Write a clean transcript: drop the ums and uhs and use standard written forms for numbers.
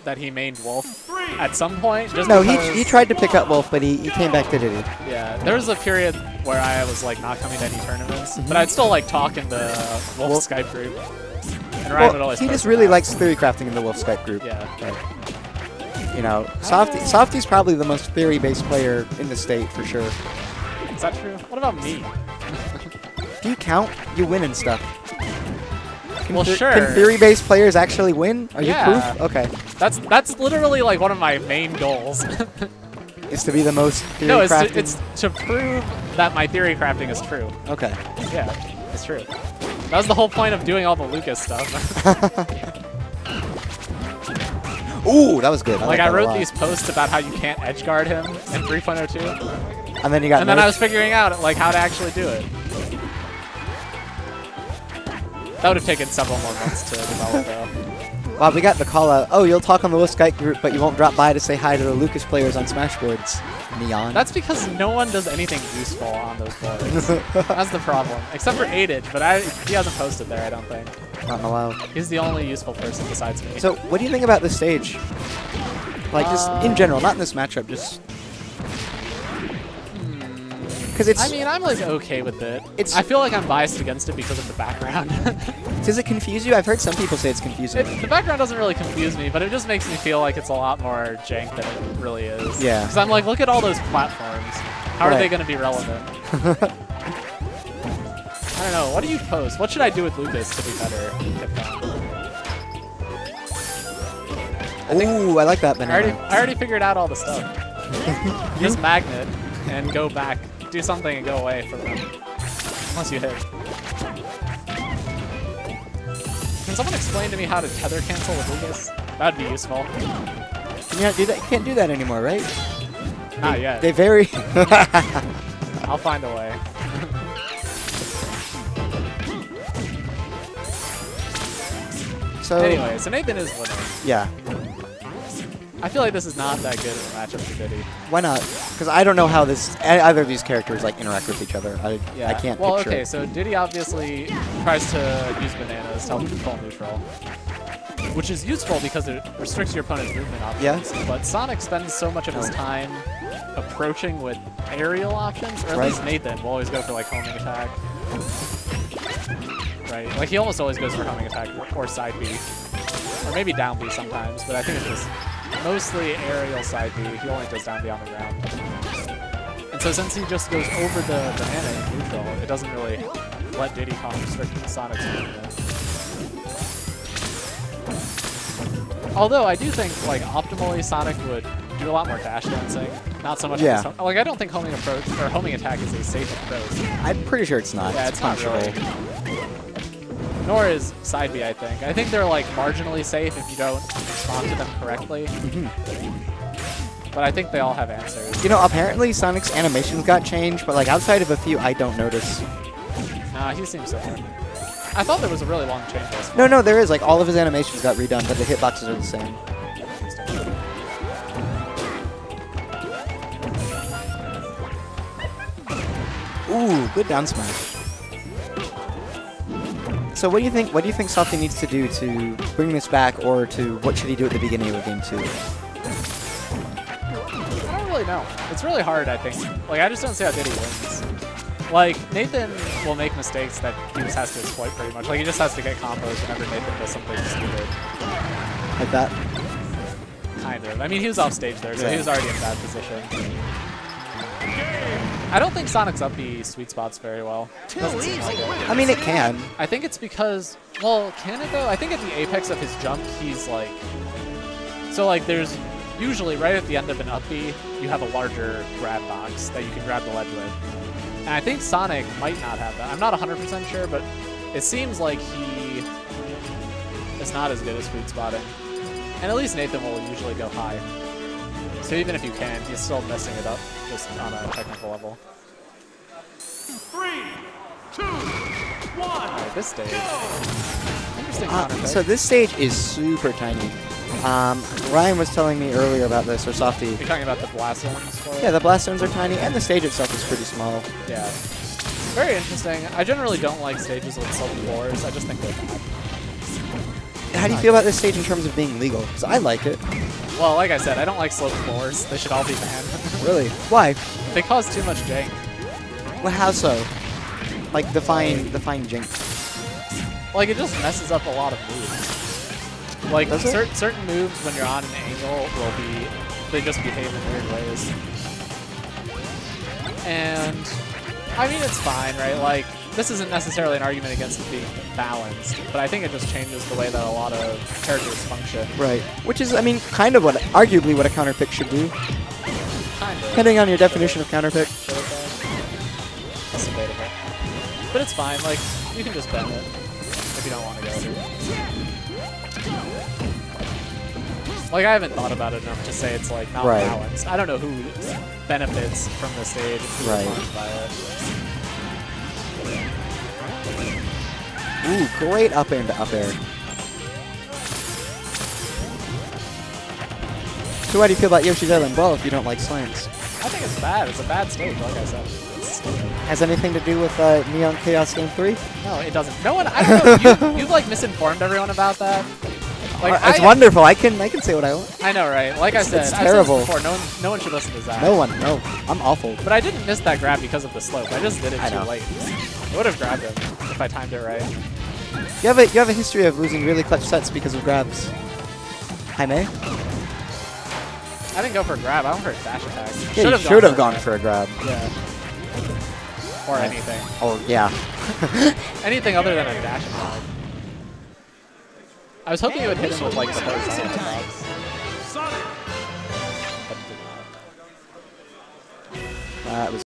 that he mained Wolf at some point. Just no, he tried to pick up Wolf, but he came back to Diddy. Yeah, there was a period where I was like not coming to any tournaments, but I'd still like talk in the Wolf Skype group. And Ryan would always he just really likes theory crafting in the Wolf Skype group. Yeah. But, you know, Softie's probably the most theory-based player in the state for sure. Is that true? What about me? Do you count? You win and stuff. Well, sure. Can theory-based players actually win? Are you proof? Okay. That's literally like one of my main goals. Is to be the most theory crafting? No, it's to prove that my theory crafting is true. Okay. Yeah, it's true. That was the whole point of doing all the Lucas stuff. Ooh, that was good. I wrote these posts about how you can't edge guard him in 3.02. And then you got. And then I was figuring out like how to actually do it. That would have taken several more months to develop, though. Wow, we got the call out. Oh, you'll talk on the Wolf Skype group, but you won't drop by to say hi to the Lucas players on Smashboards. Neon. That's because no one does anything useful on those boards. That's the problem. Except for Aided, but he hasn't posted there, I don't think. Not allowed. He's the only useful person besides me. So, what do you think about this stage? Like, just in general, not in this matchup, just... Because it's... I mean, I'm, like, okay with it. I feel like I'm biased against it because of the background. Does it confuse you? I've heard some people say it's confusing. The background doesn't really confuse me, but it just makes me feel like it's a lot more jank than it really is. Yeah. Because I'm like, look at all those platforms. How are they going to be relevant? I don't know. What do you post? What should I do with Lucas to be better? Ooh, I like that banana. I already figured out all the stuff. Just magnet and go back. Do something and go away from them. Unless you hit. Can someone explain to me how to tether cancel with Lucas? That'd be useful. Can you not do that? You can't do that anymore, right? Not yet. They vary. I'll find a way. So anyway, so Nathan is winning. Yeah. I feel like this is not that good of a matchup for Diddy. Why not? Because I don't know how either of these characters like interact with each other. I can't well, picture. Okay, so Diddy obviously tries to use bananas to help control neutral, which is useful because it restricts your opponent's movement options. Yeah. But Sonic spends so much of his time approaching with aerial options, or at least Nathan will always go for like homing attack. Right, like he almost always goes for homing attack or side B, or maybe down B sometimes, but I think it's just mostly aerial side B. He only does down B on the ground. And so since he just goes over the banana in neutral, it doesn't really let Diddy restrict Sonic's movement. Although I do think, like, optimally Sonic would do a lot more dash dancing. Not so much. Like, I don't think homing approach or homing attack is a safe approach. I'm pretty sure it's not. Yeah, it's not really. Nor is side B, I think. I think they're like marginally safe if you don't respond to them correctly. But I think they all have answers. You know, apparently Sonic's animations got changed, but like outside of a few, I don't notice. Nah, he seems similar. I thought there was a really long change list. No, there is. Like all of his animations got redone, but the hitboxes are the same. Ooh, good down smash. So what do you think? What do you think Softie needs to do to bring this back, or to what should he do at the beginning of game 2? I don't really know. It's really hard, I think. Like I just don't see how Diddy wins. Like Nathan will make mistakes that he just has to exploit pretty much. Like he just has to get combos whenever Nathan does something stupid. Like that? Kind of. I mean, he was off stage there, so he was already in bad position. I don't think Sonic's up B sweet spots very well. Doesn't seem like it. I mean, it can. I think it's because, well, can it though? I think at the apex of his jump, he's like, so like there's usually right at the end of an up B, you have a larger grab box that you can grab the ledge with. And I think Sonic might not have that. I'm not 100% sure, but it seems like he is not as good at sweet spotting. And at least Nathan will usually go high. So even if you can, he's still messing it up just on a technical level. 3, 2, 1. Alright, this stage. Interesting counter pick. So this stage is super tiny. Ryan was telling me earlier about this, or Softie. You're talking about the blast zones? Yeah, the blast zones are tiny, and the stage itself is pretty small. Yeah. Very interesting. I generally don't like stages with silver floors. I just think they're bad. how do you feel about this stage in terms of being legal? Because I like it. Well, like I said, I don't like sloped floors. They should all be banned. Really? Why? They cause too much jank. Well, how so? Like, define jank. Like, it just messes up a lot of moves. Like, certain moves when you're on an angle they just behave in weird ways. And, I mean, it's fine, right? Like, this isn't necessarily an argument against it being balanced, but I think it just changes the way that a lot of characters function. Right. Which is, I mean, kind of arguably what a counterpick should do. Kind of. Depending on your definition of counterpick. That's debatable. But it's fine, like, you can just bend it if you don't want to go through. Like, I haven't thought about it enough to say it's, like, not balanced. I don't know who benefits from the stage and who harmed by it. Ooh, great up air into up air. So how do you feel about Yoshi's Island Brawl if you don't like slants? I think it's bad. It's a bad stage, like I said. Has anything to do with Neon Chaos Game 3? No, it doesn't. No one, I don't know, you've like misinformed everyone about that. Like, it's wonderful. I can say what I want. I know, right? Like I said, it's terrible. I've said this before, no one should listen to Zach. No. I'm awful. But I didn't miss that grab because of the slope. I just did it too late. I would have grabbed him if I timed it right. You have a history of losing really clutch sets because of grabs. Jaime? I didn't go for a grab. I went for a dash attack. Yeah, you should have gone for a grab. Yeah. Or anything. Oh, yeah. Anything other than a dash attack. I was hoping you would hit him with like the horizontal attacks. Sonic. But did not. That was